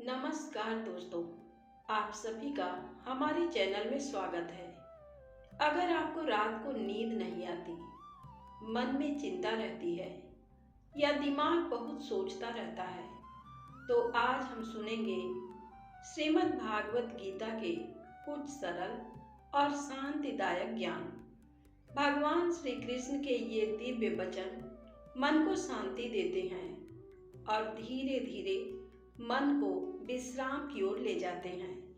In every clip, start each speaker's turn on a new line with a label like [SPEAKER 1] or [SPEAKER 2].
[SPEAKER 1] नमस्कार दोस्तों, आप सभी का हमारे चैनल में स्वागत है। अगर आपको रात को नींद नहीं आती, मन में चिंता रहती है या दिमाग बहुत सोचता रहता है, तो आज हम सुनेंगे श्रीमद् भागवत गीता के कुछ सरल और शांतिदायक ज्ञान। भगवान श्री कृष्ण के ये दिव्य वचन मन को शांति देते हैं और धीरे धीरे मन को विश्राम की ओर ले जाते हैं।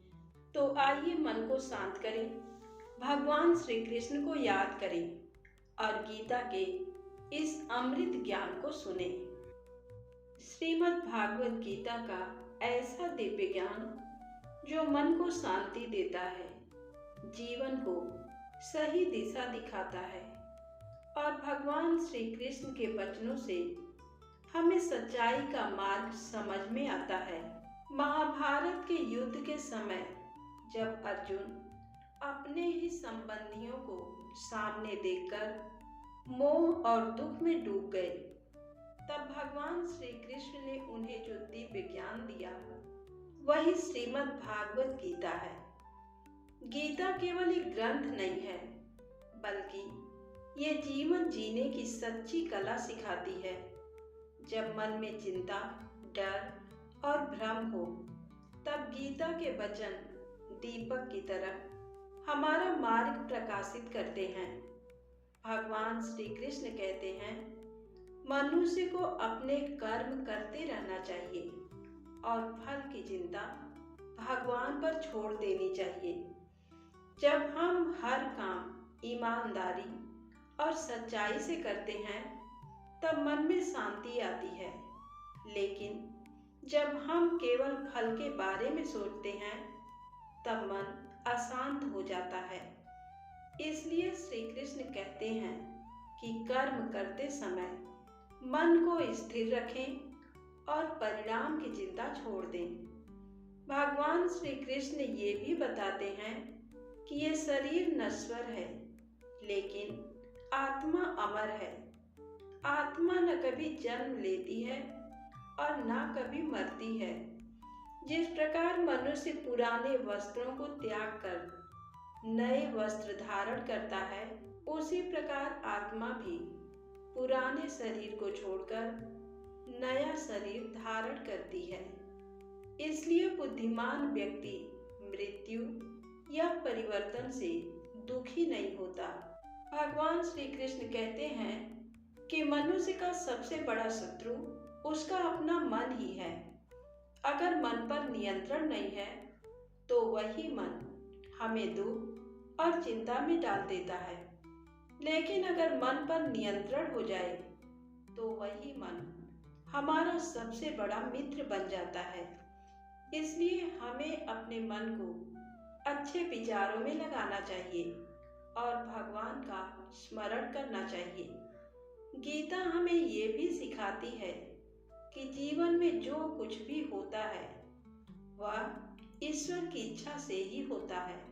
[SPEAKER 1] तो आइए मन को शांत करें, भगवान श्री कृष्ण को याद करें और गीता के इस अमृत ज्ञान को सुने। श्रीमद् भागवत गीता का ऐसा दिव्य ज्ञान जो मन को शांति देता है, जीवन को सही दिशा दिखाता है और भगवान श्री कृष्ण के वचनों से हमें सच्चाई का मार्ग समझ में आता है। महाभारत के युद्ध के समय जब अर्जुन अपने ही संबंधियों को सामने देखकर मोह और दुख में डूब गए, तब भगवान श्री कृष्ण ने उन्हें जो दिव्य ज्ञान दिया वही श्रीमद् भागवत गीता है। गीता केवल एक ग्रंथ नहीं है, बल्कि ये जीवन जीने की सच्ची कला सिखाती है। जब मन में चिंता, डर और भ्रम हो, तब गीता के वचन दीपक की तरह हमारा मार्ग प्रकाशित करते हैं। भगवान श्री कृष्ण कहते हैं, मनुष्य को अपने कर्म करते रहना चाहिए और फल की चिंता भगवान पर छोड़ देनी चाहिए। जब हम हर काम ईमानदारी और सच्चाई से करते हैं, तब मन में शांति आती है। लेकिन जब हम केवल फल के बारे में सोचते हैं, तब मन अशांत हो जाता है। इसलिए श्री कृष्ण कहते हैं कि कर्म करते समय मन को स्थिर रखें और परिणाम की चिंता छोड़ दें। भगवान श्री कृष्ण ये भी बताते हैं कि ये शरीर नश्वर है, लेकिन आत्मा अमर है। आत्मा न कभी जन्म लेती है और न कभी मरती है। जिस प्रकार मनुष्य पुराने वस्त्रों को त्याग कर नए वस्त्र धारण करता है, उसी प्रकार आत्मा भी पुराने शरीर को छोड़कर नया शरीर धारण करती है। इसलिए बुद्धिमान व्यक्ति मृत्यु या परिवर्तन से दुखी नहीं होता। भगवान श्री कृष्ण कहते हैं कि मनुष्य का सबसे बड़ा शत्रु उसका अपना मन ही है। अगर मन पर नियंत्रण नहीं है, तो वही मन हमें दुख और चिंता में डाल देता है। लेकिन अगर मन पर नियंत्रण हो जाए, तो वही मन हमारा सबसे बड़ा मित्र बन जाता है। इसलिए हमें अपने मन को अच्छे विचारों में लगाना चाहिए और भगवान का स्मरण करना चाहिए। गीता हमें ये भी सिखाती है कि जीवन में जो कुछ भी होता है, वह ईश्वर की इच्छा से ही होता है।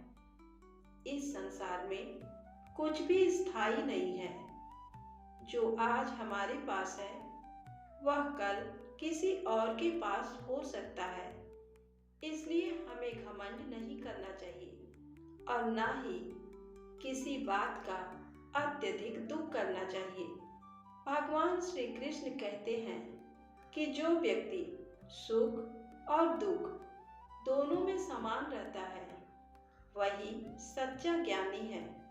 [SPEAKER 1] इस संसार में कुछ भी स्थायी नहीं है। जो आज हमारे पास है, वह कल किसी और के पास हो सकता है। इसलिए हमें घमंड नहीं करना चाहिए और ना ही किसी बात का अत्यधिक दुख करना चाहिए। भगवान श्री कृष्ण कहते हैं कि जो व्यक्ति सुख और दुख दोनों में समान रहता है, वही सच्चा ज्ञानी है।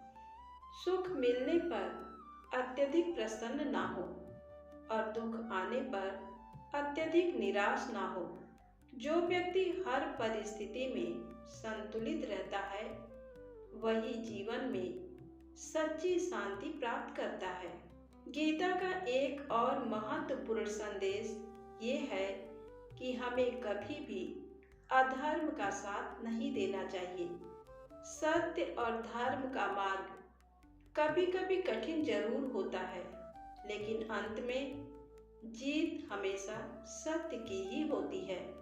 [SPEAKER 1] सुख मिलने पर अत्यधिक प्रसन्न ना हो और दुख आने पर अत्यधिक निराश ना हो। जो व्यक्ति हर परिस्थिति में संतुलित रहता है, वही जीवन में सच्ची शांति प्राप्त करता है। गीता का एक और महत्वपूर्ण संदेश ये है कि हमें कभी भी अधर्म का साथ नहीं देना चाहिए। सत्य और धर्म का मार्ग कभी कभी कठिन जरूर होता है, लेकिन अंत में जीत हमेशा सत्य की ही होती है।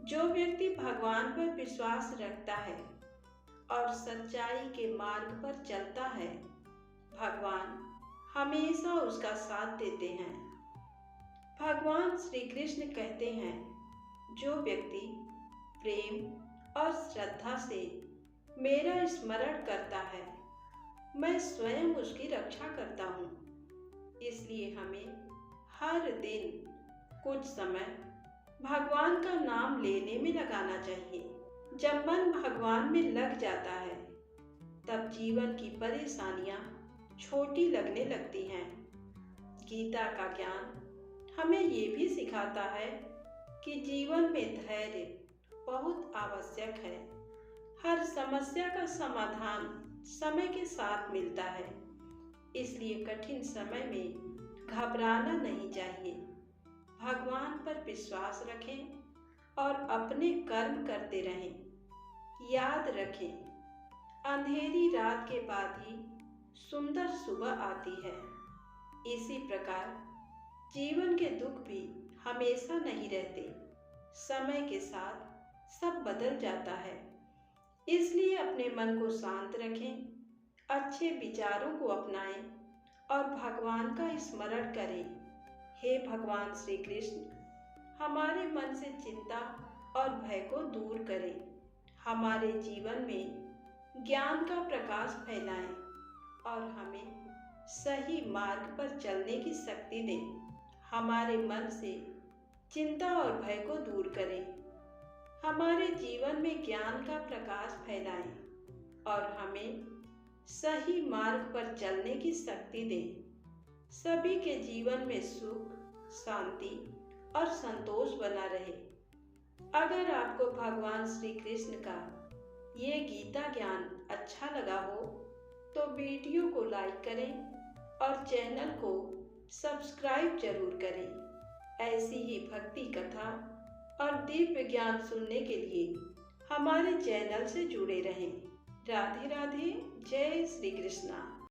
[SPEAKER 1] जो व्यक्ति भगवान पर विश्वास रखता है और सच्चाई के मार्ग पर चलता है, भगवान हमेशा उसका साथ देते हैं। भगवान श्री कृष्ण कहते हैं, जो व्यक्ति प्रेम और श्रद्धा से मेरा स्मरण करता है, मैं स्वयं उसकी रक्षा करता हूँ। इसलिए हमें हर दिन कुछ समय भगवान का नाम लेने में लगाना चाहिए। जब मन भगवान में लग जाता है, तब जीवन की परेशानियां छोटी लगने लगती हैं। गीता का ज्ञान हमें ये भी सिखाता है कि जीवन में धैर्य बहुत आवश्यक है। हर समस्या का समाधान समय के साथ मिलता है, इसलिए कठिन समय में घबराना नहीं चाहिए। भगवान पर विश्वास रखें और अपने कर्म करते रहें। याद रखें, अंधेरी रात के बाद ही सुंदर सुबह आती है। इसी प्रकार जीवन के दुख भी हमेशा नहीं रहते। समय के साथ सब बदल जाता है। इसलिए अपने मन को शांत रखें, अच्छे विचारों को अपनाएं और भगवान का स्मरण करें। हे भगवान श्री कृष्ण, हमारे मन से चिंता और भय को दूर करें। हमारे जीवन में ज्ञान का प्रकाश फैलाएं और हमें सही मार्ग पर चलने की शक्ति दें। हमारे मन से चिंता और भय को दूर करें। हमारे जीवन में ज्ञान का प्रकाश फैलाएं और हमें सही मार्ग पर चलने की शक्ति दें। सभी के जीवन में सुख, शांति और संतोष बना रहे। अगर आपको भगवान श्री कृष्ण का ये गीता ज्ञान अच्छा लगा हो तो वीडियो को लाइक करें और चैनल को सब्सक्राइब जरूर करें। ऐसी ही भक्ति कथा और दिव्य ज्ञान सुनने के लिए हमारे चैनल से जुड़े रहें। राधे राधे। जय श्री कृष्णा।